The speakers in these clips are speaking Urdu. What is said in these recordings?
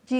جی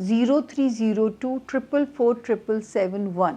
0302444777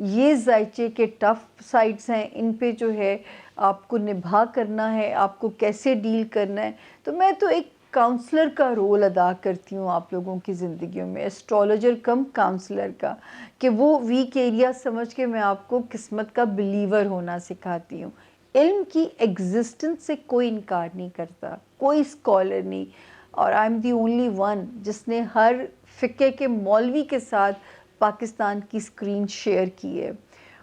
یہ ذائچے کے ٹف سائڈس ہیں، ان پہ جو ہے آپ کو نبھا کرنا ہے، آپ کو کیسے ڈیل کرنا ہے. تو میں تو ایک کاؤنسلر کا رول ادا کرتی ہوں آپ لوگوں کی زندگیوں میں، اسٹرالوجر کم کاؤنسلر کا، کہ وہ ویک ایریا سمجھ کے میں آپ کو قسمت کا بلیور ہونا سکھاتی ہوں. علم کی ایگزسٹنس سے کوئی انکار نہیں کرتا، کوئی اسکالر نہیں، اور I am the only one جس نے ہر فقہ کے مولوی کے ساتھ پاکستان کی اسکرین شیئر کی ہے.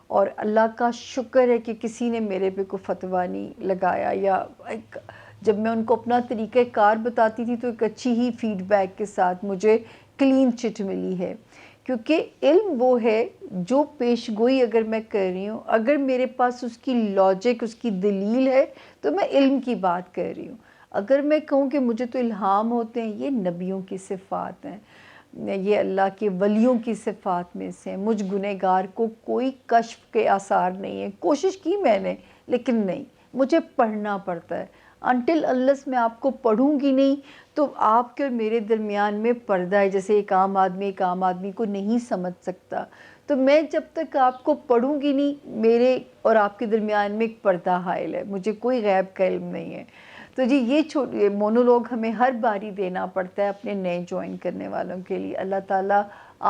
اور اللہ کا شکر ہے کہ کسی نے میرے پہ کوئی فتویٰ نہیں لگایا، یا جب میں ان کو اپنا طریقہ کار بتاتی تھی تو ایک اچھی ہی فیڈ بیک کے ساتھ مجھے کلین چٹ ملی ہے. کیونکہ علم وہ ہے جو پیش گوئی اگر میں کر رہی ہوں، اگر میرے پاس اس کی لاجک، اس کی دلیل ہے تو میں علم کی بات کر رہی ہوں. اگر میں کہوں کہ مجھے تو الہام ہوتے ہیں، یہ نبیوں کی صفات ہیں، یہ اللہ کے ولیوں کی صفات میں سے ہیں. مجھ گنہگار کو کوئی کشف کے آثار نہیں ہیں. کوشش کی میں نے لیکن نہیں، مجھے پڑھنا پڑتا ہے. انٹل انلیس میں آپ کو پڑھوں گی نہیں تو آپ کے اور میرے درمیان میں پردہ ہے. جیسے ایک عام آدمی کو نہیں سمجھ سکتا، تو میں جب تک آپ کو پڑھوں گی نہیں، میرے اور آپ کے درمیان میں ایک پردہ حائل ہے. مجھے کوئی غیب کا علم نہیں ہے. تو جی یہ مونولوگ ہمیں ہر باری دینا پڑتا ہے اپنے نئے جوائن کرنے والوں کے لیے. اللہ تعالیٰ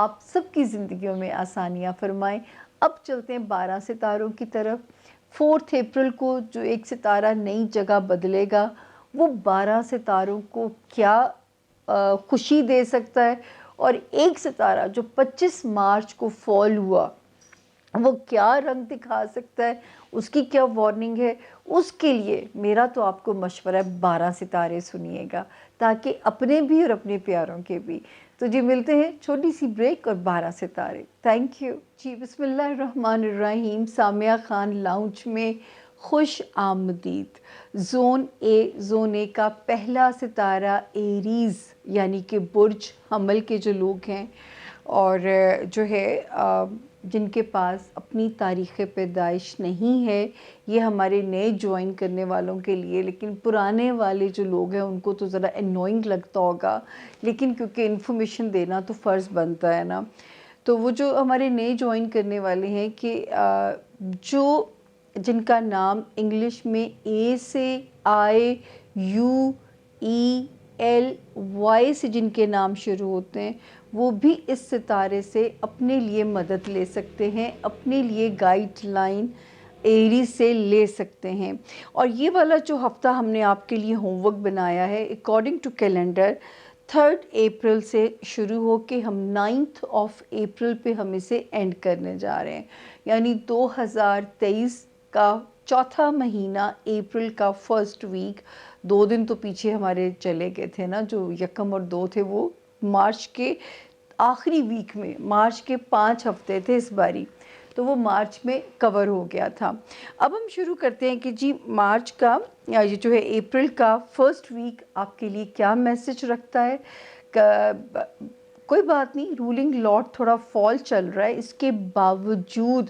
آپ سب کی زندگیوں میں آسانیاں فرمائیں. اب چلتے ہیں 12 ستاروں کی طرف. 4 اپریل کو جو ایک ستارہ نئی جگہ بدلے گا، وہ 12 ستاروں کو کیا خوشی دے سکتا ہے، اور ایک ستارہ جو 25 مارچ کو فال ہوا وہ کیا رنگ دکھا سکتا ہے، اس کی کیا وارننگ ہے. اس کے لیے میرا تو آپ کو مشورہ ہے 12 ستارے سنیے گا، تاکہ اپنے بھی اور اپنے پیاروں کے بھی. تو جی ملتے ہیں چھوٹی سی بریک اور 12 ستارے. تھینک یو جی. بسم اللہ الرحمن الرحیم. سامیہ خان لاؤنج میں خوش آمدید. زون اے کا پہلا ستارہ ایریز یعنی کہ برج حمل کے جو لوگ ہیں، اور جو ہے جن کے پاس اپنی تاریخ پیدائش نہیں ہے، یہ ہمارے نئے جوائن کرنے والوں کے لیے، لیکن پرانے والے جو لوگ ہیں ان کو تو ذرا انوائنگ لگتا ہوگا، لیکن کیونکہ انفارمیشن دینا تو فرض بنتا ہے نا. تو وہ جو ہمارے نئے جوائن کرنے والے ہیں کہ جن کا نام انگلش میں اے سے آئے، یو ای ایل وائی سے جن کے نام شروع ہوتے ہیں، وہ بھی اس ستارے سے اپنے لیے مدد لے سکتے ہیں، اپنے لیے گائیڈ لائن ایریز سے لے سکتے ہیں. اور یہ والا جو ہفتہ ہم نے آپ کے لیے ہوم ورک بنایا ہے اکارڈنگ ٹو کیلنڈر 3 اپریل سے شروع ہو کے ہم 9 اپریل پہ ہم اسے اینڈ کرنے جا رہے ہیں. یعنی 2023 کا چوتھا مہینہ اپریل کا فرسٹ ویک. 2 دن تو پیچھے ہمارے چلے گئے تھے نا، جو 1 اور 2 تھے وہ مارچ کے آخری ویک میں، مارچ کے 5 ہفتے تھے اس باری، تو وہ مارچ میں کور ہو گیا تھا. اب ہم شروع کرتے ہیں کہ جی مارچ کا یہ جو ہے اپریل کا فرسٹ ویک آپ کے لیے کیا میسج رکھتا ہے. کوئی بات نہیں، رولنگ لارڈ تھوڑا فال چل رہا ہے، اس کے باوجود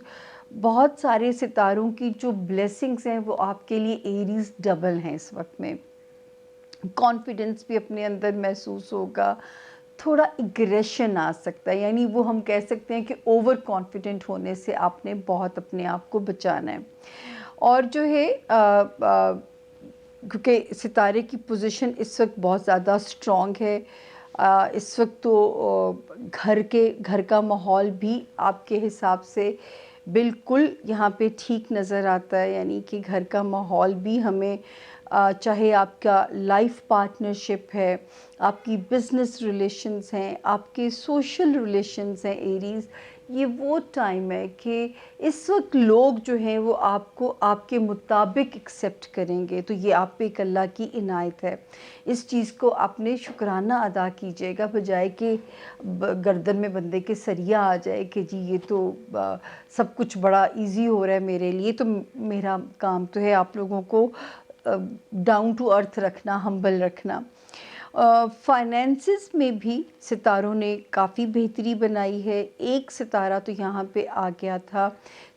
بہت سارے ستاروں کی جو بلیسنگز ہیں وہ آپ کے لیے ایریز ڈبل ہیں. اس وقت میں کانفیڈنس بھی اپنے اندر محسوس ہوگا، تھوڑا اگریشن آ سکتا ہے، یعنی وہ ہم کہہ سکتے ہیں کہ اوور کانفیڈنٹ ہونے سے آپ نے بہت اپنے آپ کو بچانا ہے. اور جو ہے کیونکہ ستارے کی پوزیشن اس وقت بہت زیادہ سٹرونگ ہے، اس وقت تو گھر کا ماحول بھی آپ کے حساب سے بالکل یہاں پہ ٹھیک نظر آتا ہے. یعنی کہ گھر کا ماحول بھی ہمیں، چاہے آپ کا لائف پارٹنرشپ ہے، آپ کی بزنس ریلیشنز ہیں، آپ کے سوشل ریلیشنز ہیں ایریز، یہ وہ ٹائم ہے کہ اس وقت لوگ جو ہیں وہ آپ کو آپ کے مطابق ایکسیپٹ کریں گے. تو یہ آپ پہ ایک اللہ کی عنایت ہے. اس چیز کو آپ نے شکرانہ ادا کیجیے گا، بجائے کہ گردن میں بندے کے سریا آ جائے کہ جی یہ تو سب کچھ بڑا ایزی ہو رہا ہے میرے لیے. تو میرا کام تو ہے آپ لوگوں کو ڈاؤن ٹو ارتھ رکھنا، ہمبل رکھنا. فائنینسز میں بھی ستاروں نے کافی بہتری بنائی ہے. ایک ستارہ تو یہاں پہ آ گیا تھا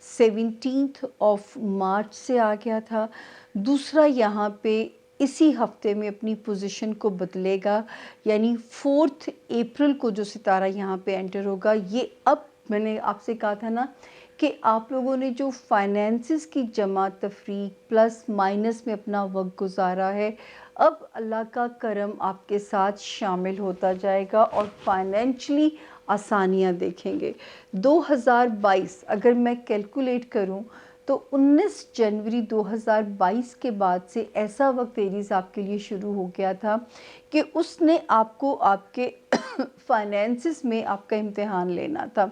17 مارچ سے آ گیا تھا، دوسرا یہاں پہ اسی ہفتے میں اپنی پوزیشن کو بدلے گا. یعنی 4 اپریل کو جو ستارہ یہاں پہ انٹر ہوگا، یہ اب میں نے آپ سے کہا تھا نا کہ آپ لوگوں نے جو فائنینسز کی جمع تفریق پلس مائنس میں اپنا وقت گزارا ہے، اب اللہ کا کرم آپ کے ساتھ شامل ہوتا جائے گا اور فائنینشلی آسانیاں دیکھیں گے۔ 2022 اگر میں کیلکولیٹ کروں تو 19 جنوری 2022 کے بعد سے ایسا وقت ایریز آپ کے لیے شروع ہو گیا تھا کہ اس نے آپ کو آپ کے فائنینسز میں آپ کا امتحان لینا تھا۔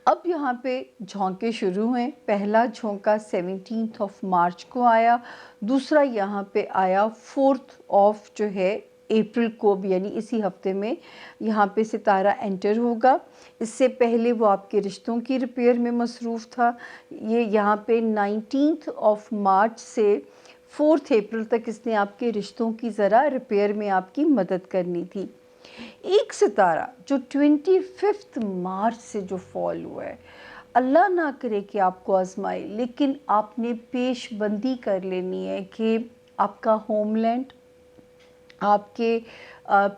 اب یہاں پہ جھونکے شروع ہیں۔ پہلا جھونکا 17 مارچ کو آیا، دوسرا یہاں پہ آیا 4 جو ہے اپریل کو بھی، یعنی اسی ہفتے میں یہاں پہ ستارہ انٹر ہوگا۔ اس سے پہلے وہ آپ کے رشتوں کی ریپیئر میں مصروف تھا۔ یہ یہاں پہ 19 مارچ سے 4 اپریل تک اس نے آپ کے رشتوں کی ذرا ریپیئر میں آپ کی مدد کرنی تھی۔ ایک ستارہ جو 25 مارچ سے جو فال ہوا ہے، اللہ نہ کرے کہ آپ کو آزمائے، لیکن آپ نے پیش بندی کر لینی ہے کہ آپ کا ہوم لینڈ، آپ کے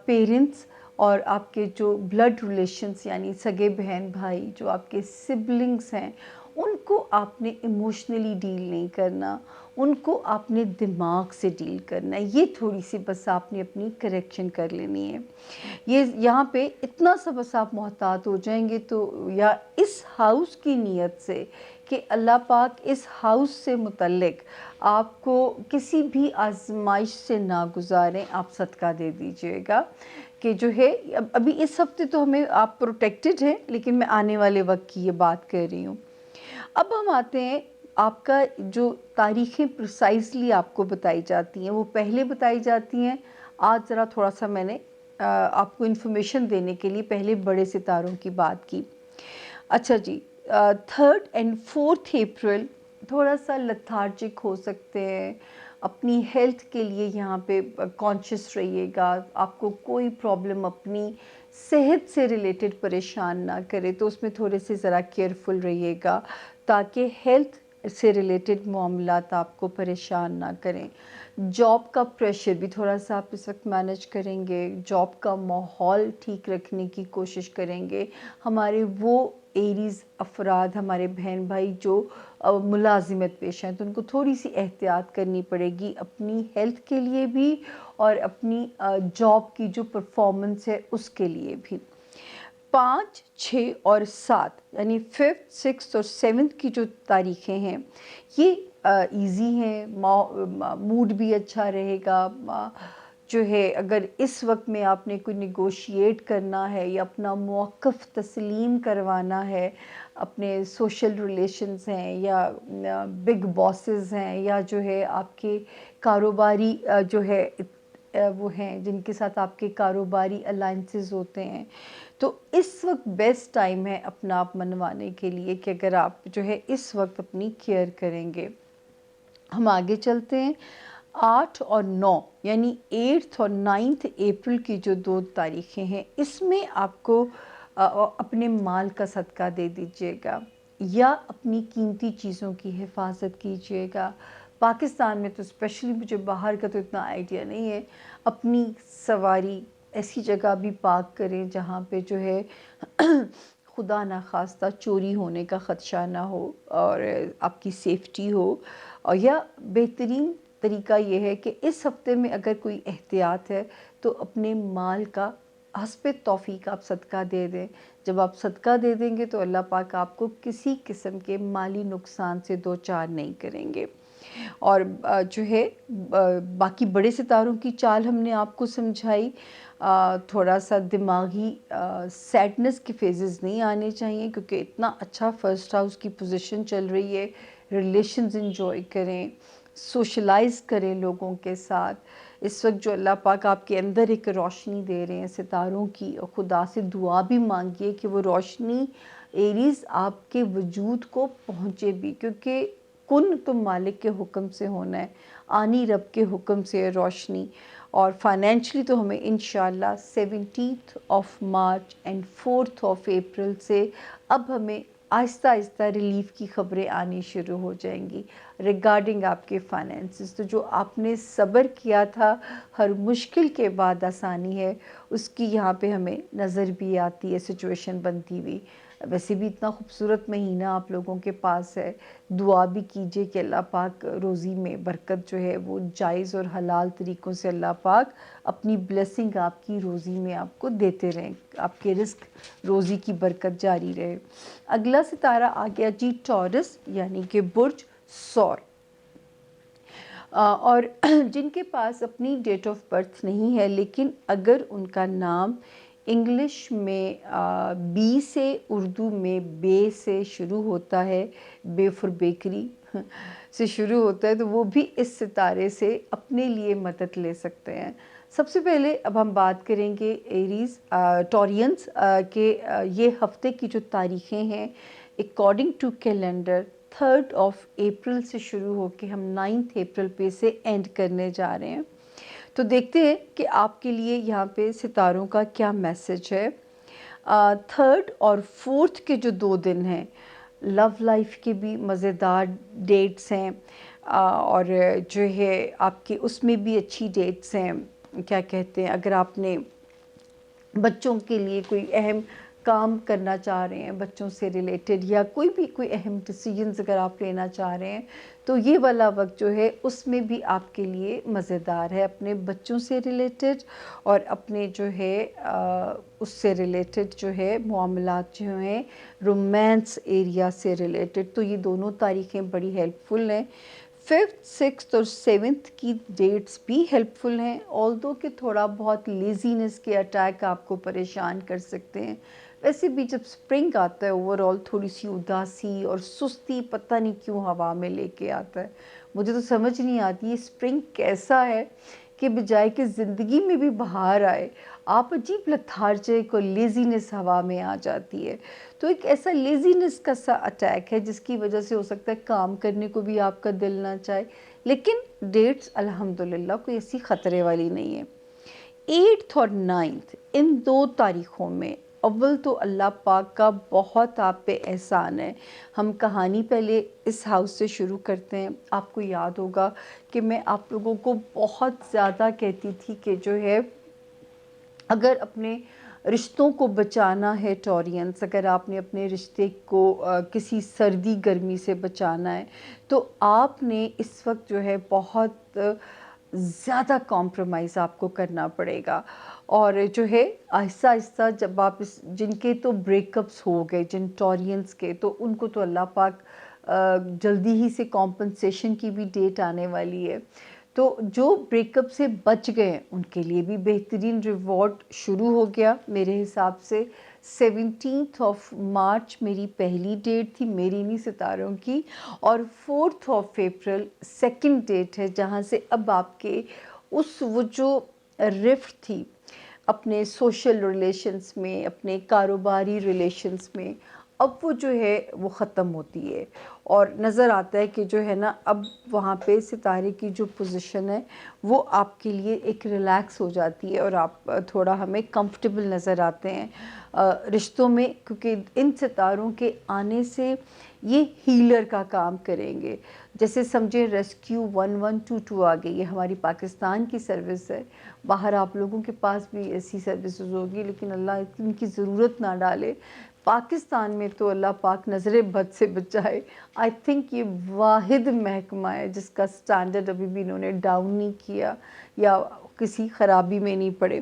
پیرنٹس اور آپ کے جو بلڈ ریلیشنز یعنی سگے بہن بھائی جو آپ کے سبلنگز ہیں، ان کو آپ نے ایموشنلی ڈیل نہیں کرنا، ان کو آپ نے دماغ سے ڈیل کرنا ہے۔ یہ تھوڑی سی بس آپ نے اپنی کریکشن کر لینی ہے۔ یہ یہاں پہ اتنا سا بس آپ محتاط ہو جائیں گے تو، یا اس ہاؤس کی نیت سے کہ اللہ پاک اس ہاؤس سے متعلق آپ کو کسی بھی آزمائش سے نہ گزاریں، آپ صدقہ دے دیجئے گا کہ جو ہے ابھی اس ہفتے تو ہمیں آپ پروٹیکٹڈ ہیں، لیکن میں آنے والے وقت کی یہ بات کر رہی ہوں۔ اب ہم آتے ہیں، آپ کا جو تاریخیں پرسائزلی آپ کو بتائی جاتی ہیں وہ پہلے بتائی جاتی ہیں۔ آج ذرا تھوڑا سا میں نے آپ کو انفارمیشن دینے کے لیے پہلے بڑے ستاروں کی بات کی۔ اچھا جی، 3 اور 4 اپریل تھوڑا سا لتھارجک ہو سکتے ہیں۔ اپنی ہیلتھ کے لیے یہاں پہ کانشیس رہیے گا، آپ کو کوئی پرابلم اپنی صحت سے ریلیٹڈ پریشان نہ کرے تو اس میں تھوڑے سے ذرا کیئرفل رہیے گا تاکہ ہیلتھ سے ریلیٹڈ معاملات آپ کو پریشان نہ کریں۔ جاب کا پریشر بھی تھوڑا سا آپ اس وقت مینیج کریں گے، جاب کا ماحول ٹھیک رکھنے کی کوشش کریں گے۔ ہمارے وہ ایریز افراد، ہمارے بہن بھائی جو ملازمت پیشہ ہیں تو ان کو تھوڑی سی احتیاط کرنی پڑے گی اپنی ہیلتھ کے لیے بھی اور اپنی جاب کی جو پرفارمنس ہے اس کے لیے بھی۔ 5، 6 اور 7 یعنی 5th، 6th اور 7th کی جو تاریخیں ہیں یہ ایزی ہیں، موڈ بھی اچھا رہے گا۔ جو ہے اگر اس وقت میں آپ نے کوئی نیگوشیٹ کرنا ہے یا اپنا موقف تسلیم کروانا ہے، اپنے سوشل ریلیشنز ہیں یا بگ باسز ہیں یا جو ہے آپ کے کاروباری جو ہے وہ ہیں جن کے ساتھ آپ کے کاروباری الائنسز ہوتے ہیں، تو اس وقت بیسٹ ٹائم ہے اپنا آپ منوانے کے لیے کہ اگر آپ جو ہے اس وقت اپنی کیئر کریں گے۔ ہم آگے چلتے ہیں۔ 8 اور 9 یعنی 8 اور 9 اپریل کی جو 2 تاریخیں ہیں، اس میں آپ کو اپنے مال کا صدقہ دے دیجیے گا یا اپنی قیمتی چیزوں کی حفاظت کیجیے گا۔ پاکستان میں تو اسپیشلی مجھے باہر کا تو اتنا آئیڈیا نہیں ہے، اپنی سواری ایسی جگہ بھی پارک کریں جہاں پہ جو ہے خدا نخواستہ چوری ہونے کا خدشہ نہ ہو اور آپ کی سیفٹی ہو۔ اور یا بہترین طریقہ یہ ہے کہ اس ہفتے میں اگر کوئی احتیاط ہے تو اپنے مال کا حسب توفیق آپ صدقہ دے دیں۔ جب آپ صدقہ دے دیں گے تو اللہ پاک آپ کو کسی قسم کے مالی نقصان سے دوچار نہیں کریں گے۔ اور جو ہے باقی بڑے ستاروں کی چال ہم نے آپ کو سمجھائی۔ تھوڑا سا دماغی سیڈنس کے فیزز نہیں آنے چاہیے کیونکہ اتنا اچھا فرسٹ ہاؤس کی پوزیشن چل رہی ہے۔ ریلیشنز انجوائے کریں، سوشلائز کریں لوگوں کے ساتھ۔ اس وقت جو اللہ پاک آپ کے اندر ایک روشنی دے رہے ہیں ستاروں کی، اور خدا سے دعا بھی مانگیے کہ وہ روشنی ایریز آپ کے وجود کو پہنچے بھی، کیونکہ کن تو مالک کے حکم سے ہونا ہے، آنی رب کے حکم سے ہے روشنی۔ اور فائنینشلی تو ہمیں انشاءاللہ 17 مارچ اینڈ 4 اپریل سے اب ہمیں آہستہ آہستہ ریلیف کی خبریں آنی شروع ہو جائیں گی۔ ریگارڈنگ آپ کے فائنینسز. تو جو آپ نے صبر کیا تھا، ہر مشکل کے بعد آسانی ہے، اس کی یہاں پہ ہمیں نظر بھی آتی ہے، سچویشن بنتی ہوئی. ویسے بھی اتنا خوبصورت مہینہ آپ لوگوں کے پاس ہے. دعا بھی کیجئے کہ اللہ پاک روزی میں برکت جو ہے وہ جائز اور حلال طریقوں سے اللہ پاک اپنی بلیسنگ آپ کی روزی میں آپ کو دیتے رہیں، آپ کے رزق روزی کی برکت جاری رہے. اگلا ستارہ آ گیا جی ٹورس، یعنی کہ برج سور. اور جن کے پاس اپنی ڈیٹ آف برتھ نہیں ہے، لیکن اگر ان کا نام انگلش میں بی سے، اردو میں بے سے شروع ہوتا ہے، بے فور بیکری سے شروع ہوتا ہے، تو وہ بھی اس ستارے سے اپنے لیے مدد لے سکتے ہیں. سب سے پہلے اب ہم بات کریں گے ایریز ٹورینس کے یہ ہفتے کی جو تاریخیں ہیں اکارڈنگ ٹو کیلنڈر 3 اپریل سے شروع ہو کے ہم 9 اپریل پہ سے اینڈ کرنے جا رہے ہیں. تو دیکھتے ہیں کہ آپ کے لیے یہاں پہ ستاروں کا کیا میسج ہے. 3 اور 4 کے جو 2 دن ہیں، لو لائف کے بھی مزیدار ڈیٹس ہیں، اور جو ہے آپ کے اس میں بھی اچھی ڈیٹس ہیں. کیا کہتے ہیں، اگر آپ نے بچوں کے لیے کوئی اہم کام کرنا چاہ رہے ہیں، بچوں سے ریلیٹڈ، یا کوئی اہم ڈیسیجنز اگر آپ لینا چاہ رہے ہیں، تو یہ والا وقت جو ہے اس میں بھی آپ کے لیے مزیدار ہے، اپنے بچوں سے ریلیٹڈ اور اپنے جو ہے اس سے ریلیٹڈ جو ہے معاملات جو ہیں رومانس ایریا سے ریلیٹڈ. تو یہ دونوں تاریخیں بڑی ہیلپ فل ہیں. 5th 6th اور 7th کی ڈیٹس بھی ہیلپ فل ہیں، آلدو کہ تھوڑا بہت لیزینس کے اٹیک آپ کو پریشان کر سکتے ہیں. ویسے بھی جب سپرنگ آتا ہے اوورآل تھوڑی سی اداسی اور سستی پتہ نہیں کیوں ہوا میں لے کے آتا ہے. مجھے تو سمجھ نہیں آتی یہ سپرنگ کیسا ہے کہ بجائے کہ زندگی میں بھی بہار آئے، آپ عجیب لتھارجک اور لیزینس ہوا میں آ جاتی ہے. تو ایک ایسا لیزینس کا سا اٹیک ہے جس کی وجہ سے ہو سکتا ہے کام کرنے کو بھی آپ کا دل نہ چاہے. لیکن ڈیٹس الحمدللہ کوئی ایسی خطرے والی نہیں ہے. 8 اور 9 ان 2 تاریخوں میں اول تو اللہ پاک کا بہت آپ پہ احسان ہے. ہم کہانی پہلے اس ہاؤس سے شروع کرتے ہیں. آپ کو یاد ہوگا کہ میں آپ لوگوں کو بہت زیادہ کہتی تھی کہ جو ہے اگر اپنے رشتوں کو بچانا ہے ٹورینس، اگر آپ نے اپنے رشتے کو کسی سردی گرمی سے بچانا ہے، تو آپ نے اس وقت جو ہے بہت زیادہ کمپرومائز آپ کو کرنا پڑے گا. اور جو ہے آہستہ آہستہ جب آپ جن کے تو بریک اپس ہو گئے، جن ٹورینس کے، تو ان کو تو اللہ پاک جلدی ہی سے کمپنسیشن کی بھی ڈیٹ آنے والی ہے. تو جو بریک اپ سے بچ گئے ان کے لیے بھی بہترین ریوارڈ شروع ہو گیا. میرے حساب سے 17 مارچ میری پہلی ڈیٹ تھی، میری نہیں ستاروں کی، اور 4 اپریل سیکنڈ ڈیٹ ہے، جہاں سے اب آپ کے وہ جو رفٹ تھی اپنے سوشل ریلیشنز میں، اپنے کاروباری ریلیشنز میں، اب وہ جو ہے وہ ختم ہوتی ہے. اور نظر آتا ہے کہ جو ہے نا اب وہاں پہ ستارے کی جو پوزیشن ہے وہ آپ کے لیے ایک ریلیکس ہو جاتی ہے، اور آپ تھوڑا ہمیں کمفرٹیبل نظر آتے ہیں رشتوں میں، کیونکہ ان ستاروں کے آنے سے یہ ہیلر کا کام کریں گے. جیسے سمجھیں ریسکیو 1122 آ گئی، یہ ہماری پاکستان کی سروس ہے. باہر آپ لوگوں کے پاس بھی ایسی سروسز ہوگی، لیکن اللہ ان کی ضرورت نہ ڈالے. پاکستان میں تو اللہ پاک نظر بد سے بچائے. آئی تھنک یہ واحد محکمہ ہے جس کا سٹینڈرڈ ابھی بھی انہوں نے ڈاؤن نہیں کیا یا کسی خرابی میں نہیں پڑے.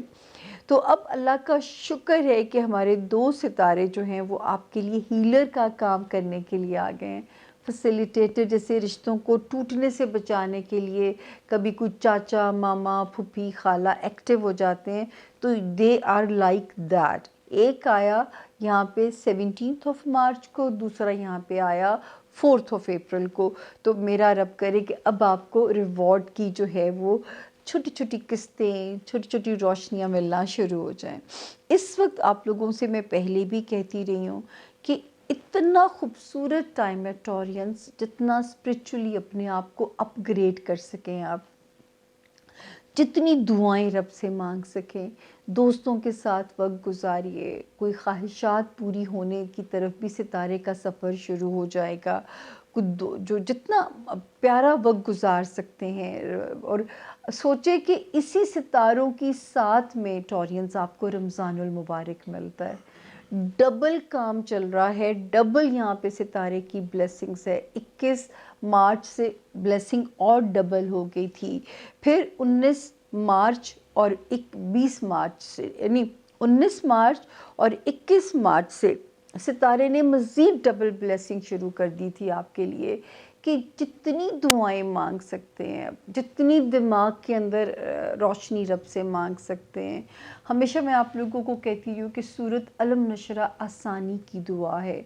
تو اب اللہ کا شکر ہے کہ ہمارے 2 ستارے جو ہیں وہ آپ کے لیے ہیلر کا کام کرنے کے لیے آ گئے ہیں. فیسیلیٹیٹر، جیسے رشتوں کو ٹوٹنے سے بچانے کے لیے کبھی کوئی چاچا، ماما، پھوپھی، خالہ ایکٹیو ہو جاتے ہیں، تو دے آر لائک دیٹ. ایک آیا یہاں پہ 17 مارچ کو، دوسرا یہاں پہ آیا 4 اپریل کو. تو میرا رب کرے کہ اب آپ کو ریوارڈ کی جو ہے وہ چھوٹی چھوٹی قسطیں، چھوٹی چھوٹی روشنیاں ملنا شروع ہو جائیں. اس وقت آپ لوگوں سے میں پہلے بھی کہتی رہی ہوں کہ اتنا خوبصورت ٹائم ہے ٹورینس، جتنا اسپرچولی اپنے آپ کو اپ گریڈ کر سکیں آپ، جتنی دعائیں رب سے مانگ سکیں، دوستوں کے ساتھ وقت گزاریے، کوئی خواہشات پوری ہونے کی طرف بھی ستارے کا سفر شروع ہو جائے گا. جو جتنا پیارا وقت گزار سکتے ہیں، اور سوچے کہ اسی ستاروں کی ساتھ میں ٹورینز آپ کو رمضان المبارک ملتا ہے، ڈبل کام چل رہا ہے، ڈبل یہاں پہ ستارے کی بلیسنگز ہے۔ 21 مارچ سے بلیسنگ اور ڈبل ہو گئی تھی، پھر 19 مارچ اور 20 مارچ سے، یعنی 19 مارچ اور 21 مارچ سے ستارے نے مزید ڈبل بلیسنگ شروع کر دی تھی آپ کے لیے، کہ جتنی دعائیں مانگ سکتے ہیں، جتنی دماغ کے اندر روشنی رب سے مانگ سکتے ہیں۔ ہمیشہ میں آپ لوگوں کو کہتی ہوں کہ سورۃ علم نشرہ آسانی کی دعا ہے،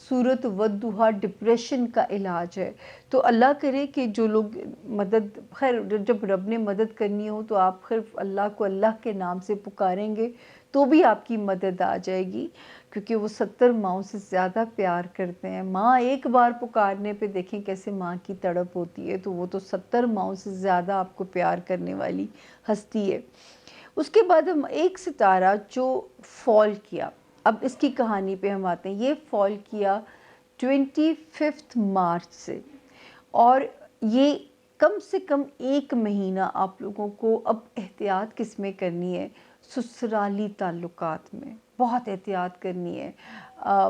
سورۃ والضحیٰ ڈپریشن کا علاج ہے۔ تو اللہ کرے کہ جو لوگ مدد، خیر جب رب نے مدد کرنی ہو تو آپ صرف اللہ کو اللہ کے نام سے پکاریں گے تو بھی آپ کی مدد آ جائے گی، کیونکہ وہ 70 ماؤں سے زیادہ پیار کرتے ہیں۔ ماں ایک بار پکارنے پہ دیکھیں کیسے ماں کی تڑپ ہوتی ہے، تو وہ تو 70 ماؤں سے زیادہ آپ کو پیار کرنے والی ہستی ہے۔ اس کے بعد ہم ایک ستارہ جو فال کیا، اب اس کی کہانی پہ ہم آتے ہیں۔ یہ فال کیا 25 مارچ سے، اور یہ کم سے کم 1 مہینہ آپ لوگوں کو اب احتیاط کس میں کرنی ہے؟ سسرالی تعلقات میں بہت احتیاط کرنی ہے،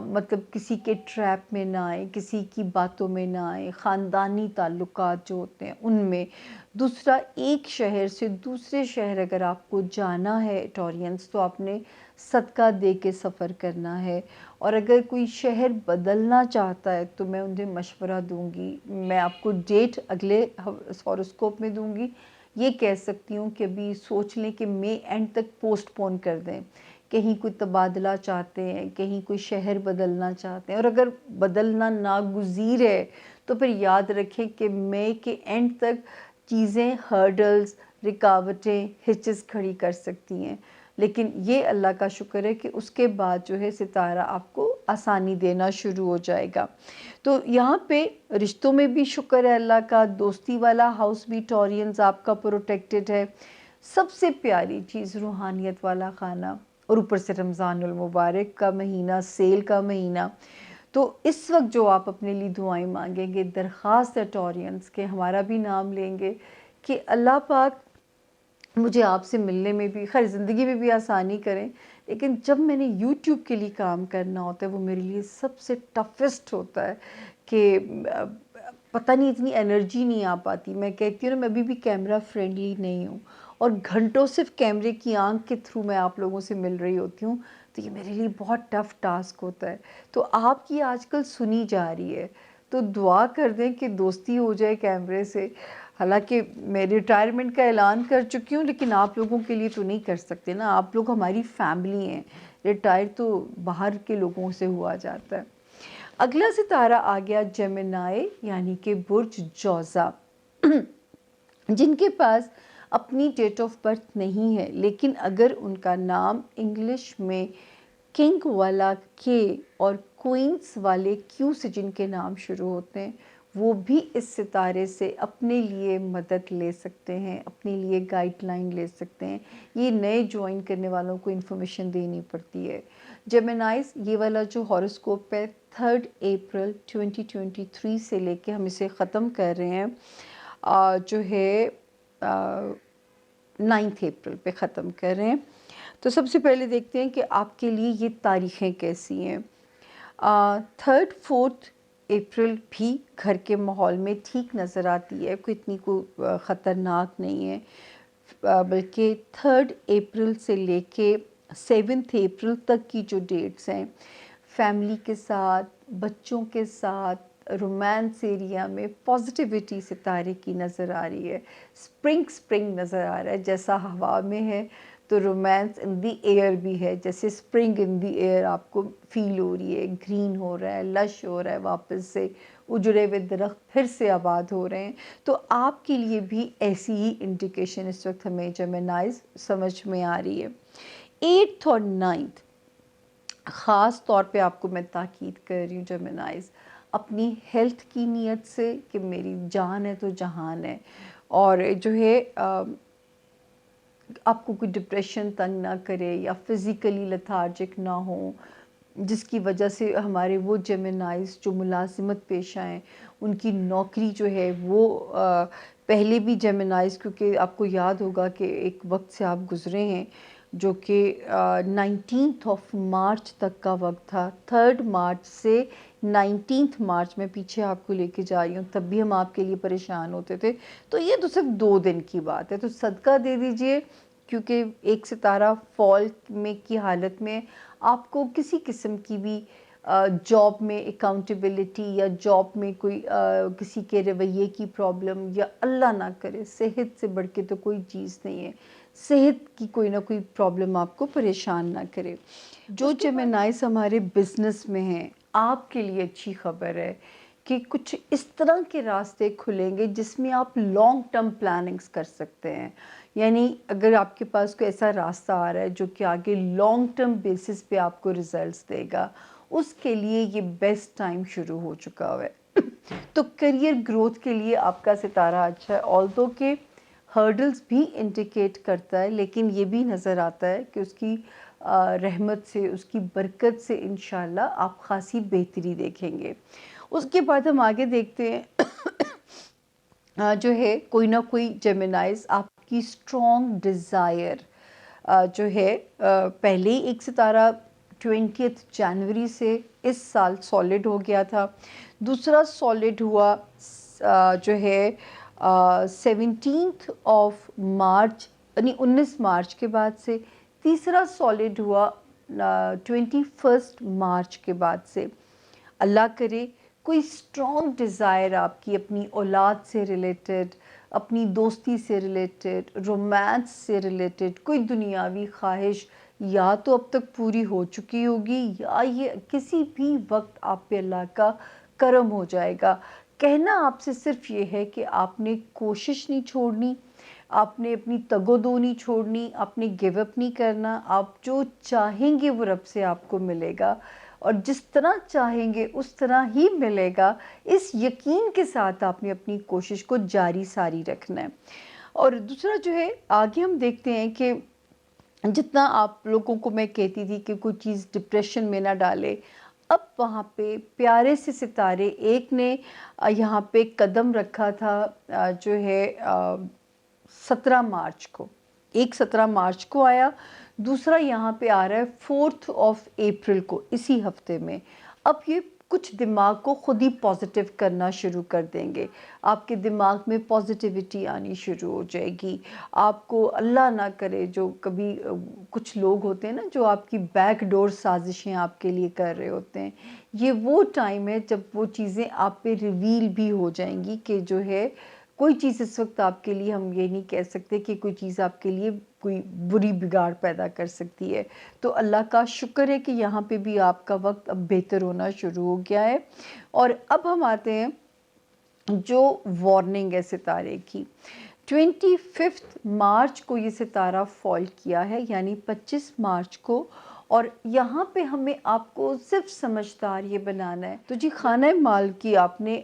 مطلب کسی کے ٹریپ میں نہ آئے، کسی کی باتوں میں نہ آئے، خاندانی تعلقات جو ہوتے ہیں ان میں۔ دوسرا، ایک شہر سے دوسرے شہر اگر آپ کو جانا ہے ٹورینز، تو آپ نے صدقہ دے کے سفر کرنا ہے، اور اگر کوئی شہر بدلنا چاہتا ہے تو میں انہیں مشورہ دوں گی، میں آپ کو ڈیٹ اگلے ہاروسکوپ میں دوں گی۔ یہ کہہ سکتی ہوں کہ ابھی سوچ لیں کہ مئی اینڈ تک پوسٹ پون کر دیں، کہیں کوئی تبادلہ چاہتے ہیں، کہیں کوئی شہر بدلنا چاہتے ہیں، اور اگر بدلنا ناگزیر ہے تو پھر یاد رکھیں کہ مئی کے اینڈ تک چیزیں ہرڈلز، رکاوٹیں، ہچز کھڑی کر سکتی ہیں، لیکن یہ اللہ کا شکر ہے کہ اس کے بعد جو ہے ستارہ آپ کو آسانی دینا شروع ہو جائے گا۔ تو یہاں پہ رشتوں میں بھی شکر ہے اللہ کا، دوستی والا ہاؤس بھی ٹورینز آپ کا پروٹیکٹڈ ہے۔ سب سے پیاری چیز روحانیت والا خانہ، اور اوپر سے رمضان المبارک کا مہینہ، سیل کا مہینہ۔ تو اس وقت جو آپ اپنے لیے دعائیں مانگیں گے، درخواست ہے ٹورینز کے، ہمارا بھی نام لیں گے کہ اللہ پاک مجھے آپ سے ملنے میں بھی، خیر زندگی میں بھی آسانی کریں، لیکن جب میں نے یوٹیوب کے لیے کام کرنا ہوتا ہے وہ میرے لیے سب سے ٹفسٹ ہوتا ہے، کہ پتہ نہیں اتنی انرجی نہیں آ پاتی۔ میں کہتی ہوں نا، میں ابھی بھی کیمرہ فرینڈلی نہیں ہوں، اور گھنٹوں صرف کیمرے کی آنکھ کے تھرو میں آپ لوگوں سے مل رہی ہوتی ہوں، تو یہ میرے لیے بہت ٹف ٹاسک ہوتا ہے۔ تو آپ کی آج کل سنی جا رہی ہے، تو دعا کر دیں کہ دوستی ہو جائے کیمرے سے۔ حالانکہ میں ریٹائرمنٹ کا اعلان کر چکی ہوں، لیکن آپ لوگوں کے لیے تو نہیں کر سکتے نا، آپ لوگ ہماری فیملی ہیں، ریٹائر تو باہر کے لوگوں سے ہوا جاتا ہے۔ اگلا ستارہ آ گیا جیمنائی، یعنی کہ برج جوزا، جن کے پاس اپنی ڈیٹ آف برتھ نہیں ہے، لیکن اگر ان کا نام انگلش میں کنگ والا کے اور کوئنس والے کیو سے جن کے نام شروع ہوتے ہیں، وہ بھی اس ستارے سے اپنے لیے مدد لے سکتے ہیں، اپنے لیے گائیڈ لائن لے سکتے ہیں۔ یہ نئے جوائن کرنے والوں کو انفارمیشن دینی پڑتی ہے۔ جیمنائز، یہ والا جو ہاروسکوپ ہے 3 اپریل 2023 سے لے کے ہم اسے ختم کر رہے ہیں، جو ہے 9 اپریل پہ ختم کر رہے ہیں۔ تو سب سے پہلے دیکھتے ہیں کہ آپ کے لیے یہ تاریخیں کیسی ہیں۔ 3 4 اپریل بھی گھر کے ماحول میں ٹھیک نظر آتی ہے، کوئی اتنی خطرناک نہیں ہے، بلکہ 3 اپریل سے لے کے 7 اپریل تک کی جو ڈیٹس ہیں، فیملی کے ساتھ، بچوں کے ساتھ، رومانس ایریا میں پازیٹیوٹی ستارے کی نظر آ رہی ہے، سپرنگ نظر آ رہا ہے، جیسا ہوا میں ہے تو رومانس ان دی ایئر بھی ہے، جیسے سپرنگ ان دی ایئر آپ کو فیل ہو رہی ہے، گرین ہو رہا ہے، لش ہو رہا ہے، واپس سے اجڑے ہوئے درخت پھر سے آباد ہو رہے ہیں۔ تو آپ کے لیے بھی ایسی ہی انڈیکیشن اس وقت ہمیں جیمنائز سمجھ میں آ رہی ہے۔ 8 اور 9 خاص طور پہ آپ کو میں تاکید کر رہی ہوں جیمنائز، اپنی ہیلتھ کی نیت سے کہ میری جان ہے تو جہان ہے، اور جو ہے آپ کو کوئی ڈپریشن تنگ نہ کرے یا فزیکلی لتھارجک نہ ہو، جس کی وجہ سے ہمارے وہ جیمنائز جو ملازمت پیشہ ہیں ان کی نوکری جو ہے وہ پہلے بھی جیمنائز، کیونکہ آپ کو یاد ہوگا کہ ایک وقت سے آپ گزرے ہیں جو کہ 19 مارچ تک کا وقت تھا، 3 مارچ سے 19 مارچ میں پیچھے آپ کو لے کے جا رہی ہوں، تب بھی ہم آپ کے لیے پریشان ہوتے تھے. تو یہ تو صرف 2 دن کی بات ہے، تو صدقہ دے دیجئے، کیونکہ ایک ستارہ فال میں کی حالت میں آپ کو کسی قسم کی بھی جاب میں اکاؤنٹیبلٹی یا جاب میں کوئی کسی کے رویے کی پرابلم، یا اللہ نہ کرے، صحت سے بڑھ کے تو کوئی چیز نہیں ہے، صحت کی کوئی نہ کوئی پرابلم آپ کو پریشان نہ کرے. جو جیمنائز ہمارے بزنس میں ہیں، آپ کے لیے اچھی خبر ہے کہ کچھ اس طرح کے راستے کھلیں گے جس میں آپ لانگ ٹرم پلاننگز کر سکتے ہیں. یعنی اگر آپ کے پاس کوئی ایسا راستہ آ رہا ہے جو کہ آگے لانگ ٹرم بیسس پہ آپ کو ریزلٹس دے گا، اس کے لیے یہ بیسٹ ٹائم شروع ہو چکا ہوا ہے. تو کریئر گروتھ کے لیے آپ کا ستارہ اچھا ہے، آلدو کہ ہرڈلز بھی انڈیکیٹ کرتا ہے، لیکن یہ بھی نظر آتا ہے کہ اس کی رحمت سے، اس کی برکت سے انشاءاللہ آپ خاصی بہتری دیکھیں گے. اس کے بعد ہم آگے دیکھتے ہیں جو ہے کوئی نہ کوئی جیمنائز آپ کی اسٹرانگ ڈیزائر جو ہے پہلے ہی ایک ستارہ 20 جنوری سے اس سال سالڈ ہو گیا تھا، دوسرا سالڈ ہوا جو ہے 17 مارچ یعنی 19 مارچ کے بعد سے، تیسرا سالڈ ہوا 21 مارچ کے بعد سے. اللہ کرے کوئی اسٹرانگ ڈیزائر آپ کی اپنی اولاد سے ریلیٹڈ، اپنی دوستی سے ریلیٹڈ، رومانس سے ریلیٹڈ کوئی دنیاوی خواہش یا تو اب تک پوری ہو چکی ہوگی، یا یہ کسی بھی وقت آپ پہ اللہ کا کرم ہو جائے گا. کہنا آپ سے صرف یہ ہے کہ آپ نے کوشش نہیں چھوڑنی، آپ نے اپنی تگ و دو نہیں چھوڑنی، آپ نے گیو اپ نہیں کرنا. آپ جو چاہیں گے وہ رب سے آپ کو ملے گا، اور جس طرح چاہیں گے اس طرح ہی ملے گا. اس یقین کے ساتھ آپ نے اپنی کوشش کو جاری ساری رکھنا ہے. اور دوسرا جو ہے آگے ہم دیکھتے ہیں کہ جتنا آپ لوگوں کو میں کہتی تھی کہ کوئی چیز ڈپریشن میں نہ ڈالے، اب وہاں پہ پیارے سے ستارے ایک نے یہاں پہ قدم رکھا تھا جو ہے 17 مارچ کو، ایک 17 مارچ کو آیا، دوسرا یہاں پہ آ رہا ہے 4 اپریل کو، اسی ہفتے میں. اب یہ کچھ دماغ کو خود ہی پازیٹیو کرنا شروع کر دیں گے، آپ کے دماغ میں پازیٹیوٹی آنی شروع ہو جائے گی. آپ کو اللہ نہ کرے، جو کبھی کچھ لوگ ہوتے ہیں نا جو آپ کی بیک ڈور سازشیں آپ کے لیے کر رہے ہوتے ہیں، یہ وہ ٹائم ہے جب وہ چیزیں آپ پہ ریویل بھی ہو جائیں گی کہ جو ہے کوئی چیز اس وقت آپ کے لیے، ہم یہ نہیں کہہ سکتے کہ کوئی چیز آپ کے لیے کوئی بری بگاڑ پیدا کر سکتی ہے. تو اللہ کا شکر ہے کہ یہاں پہ بھی آپ کا وقت اب بہتر ہونا شروع ہو گیا ہے. اور اب ہم آتے ہیں جو وارننگ ہے ستارے کی. 25 مارچ کو یہ ستارہ فال کیا ہے، یعنی 25 مارچ کو، اور یہاں پہ ہمیں آپ کو صرف سمجھدار یہ بنانا ہے. تو جی خانہ مال کی آپ نے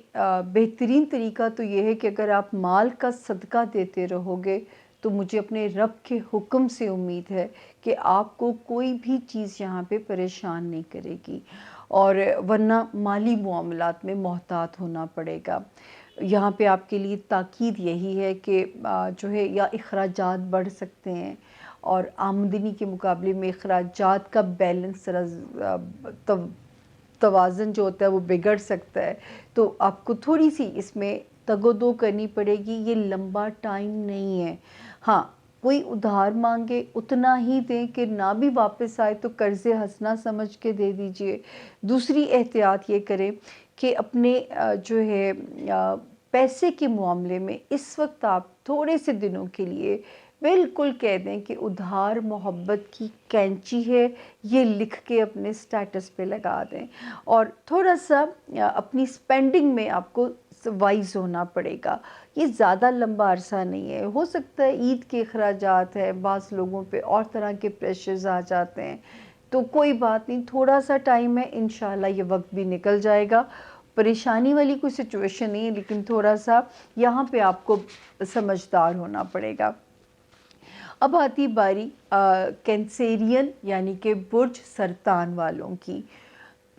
بہترین طریقہ تو یہ ہے کہ اگر آپ مال کا صدقہ دیتے رہو گے تو مجھے اپنے رب کے حکم سے امید ہے کہ آپ کو کوئی بھی چیز یہاں پہ پریشان نہیں کرے گی، اور ورنہ مالی معاملات میں محتاط ہونا پڑے گا. یہاں پہ آپ کے لیے تاکید یہی ہے کہ جو ہے یا اخراجات بڑھ سکتے ہیں، اور آمدنی کے مقابلے میں اخراجات کا بیلنس توازن جو ہوتا ہے وہ بگڑ سکتا ہے. تو آپ کو تھوڑی سی اس میں تگ و دو کرنی پڑے گی. یہ لمبا ٹائم نہیں ہے. ہاں، کوئی ادھار مانگے اتنا ہی دیں کہ نہ بھی واپس آئے تو قرض حسنہ سمجھ کے دے دیجئے. دوسری احتیاط یہ کریں کہ اپنے جو ہے پیسے کے معاملے میں اس وقت آپ تھوڑے سے دنوں کے لیے بالکل کہہ دیں کہ ادھار محبت کی کینچی ہے، یہ لکھ کے اپنے سٹیٹس پہ لگا دیں. اور تھوڑا سا اپنی سپینڈنگ میں آپ کو وائز ہونا پڑے گا. یہ زیادہ لمبا عرصہ نہیں ہے. ہو سکتا ہے عید کے اخراجات ہیں، بعض لوگوں پہ اور طرح کے پریشرز آ جاتے ہیں، تو کوئی بات نہیں، تھوڑا سا ٹائم ہے، انشاءاللہ یہ وقت بھی نکل جائے گا. پریشانی والی کوئی سچویشن نہیں ہے، لیکن تھوڑا سا یہاں پہ آپ کو سمجھدار ہونا پڑے گا. اب آتی باری کینسیرین یعنی کہ برج سرطان والوں کی.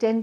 10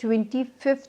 25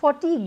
40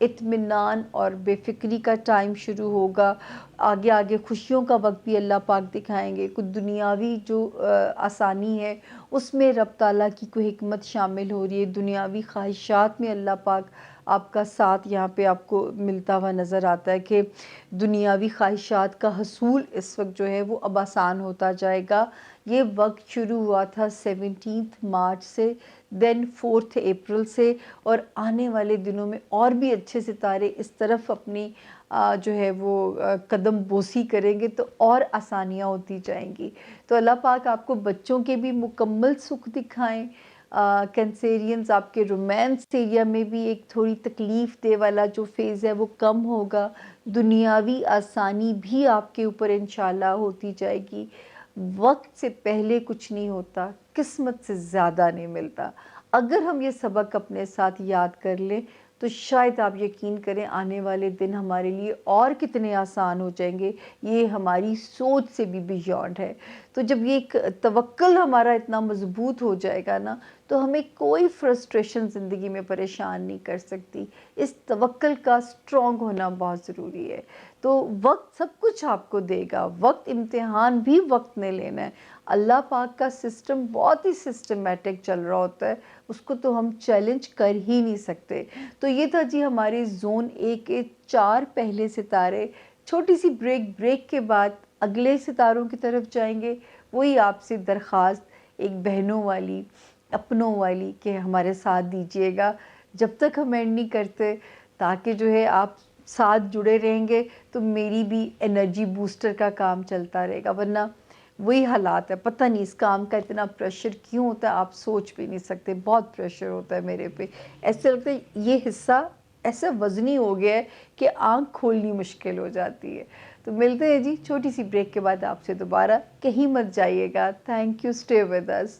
اطمینان اور بے فکری کا ٹائم شروع ہوگا. آگے آگے خوشیوں کا وقت بھی اللہ پاک دکھائیں گے. کچھ دنیاوی جو آسانی ہے اس میں رب تعالیٰ کی کوئی حکمت شامل ہو رہی ہے. دنیاوی خواہشات میں اللہ پاک آپ کا ساتھ یہاں پہ آپ کو ملتا ہوا نظر آتا ہے کہ دنیاوی خواہشات کا حصول اس وقت جو ہے وہ اب آسان ہوتا جائے گا. یہ وقت شروع ہوا تھا 17 مارچ سے، دین 4 اپریل سے، اور آنے والے دنوں میں اور بھی اچھے ستارے اس طرف اپنی جو ہے وہ قدم بوسی کریں گے تو اور آسانیاں ہوتی جائیں گی. تو اللہ پاک آپ کو بچوں کے بھی مکمل سکھ دکھائیں. کینسیرینز، آپ کے رومانس ایریا میں بھی ایک تھوڑی تکلیف دہ والا جو فیز ہے وہ کم ہوگا. دنیاوی آسانی بھی آپ کے اوپر انشاءاللہ ہوتی جائے گی. وقت سے پہلے کچھ نہیں ہوتا، قسمت سے زیادہ نہیں ملتا. اگر ہم یہ سبق اپنے ساتھ یاد کر لیں تو شاید آپ یقین کریں آنے والے دن ہمارے لیے اور کتنے آسان ہو جائیں گے. یہ ہماری سوچ سے بھی بیونڈ ہے. تو جب یہ ایک توکل ہمارا اتنا مضبوط ہو جائے گا نا تو ہمیں کوئی فرسٹریشن زندگی میں پریشان نہیں کر سکتی. اس توکل کا سٹرونگ ہونا بہت ضروری ہے. تو وقت سب کچھ آپ کو دے گا. وقت امتحان بھی وقت نے لینا ہے. اللہ پاک کا سسٹم بہت ہی سسٹمیٹک چل رہا ہوتا ہے، اس کو تو ہم چیلنج کر ہی نہیں سکتے. تو یہ تھا جی ہمارے زون 1 کے 4 پہلے ستارے. چھوٹی سی بریک کے بعد اگلے ستاروں کی طرف جائیں گے. وہی آپ سے درخواست ایک بہنوں والی، اپنوں والی، کہ ہمارے ساتھ دیجیے گا جب تک ہم اینڈ نہیں کرتے، تاکہ جو ہے آپ ساتھ جڑے رہیں گے تو میری بھی انرجی بوسٹر کا کام چلتا رہے گا. ورنہ وہی حالات ہے، پتہ نہیں اس کام کا اتنا پریشر کیوں ہوتا ہے، آپ سوچ بھی نہیں سکتے. بہت پریشر ہوتا ہے میرے پہ. ایسے لگتا ہے یہ حصہ ایسا وزنی ہو گیا ہے کہ آنکھ کھولنی مشکل ہو جاتی ہے. تو ملتے ہیں جی چھوٹی سی بریک کے بعد آپ سے دوبارہ. کہیں مت جائیے گا. Thank you. Stay with us.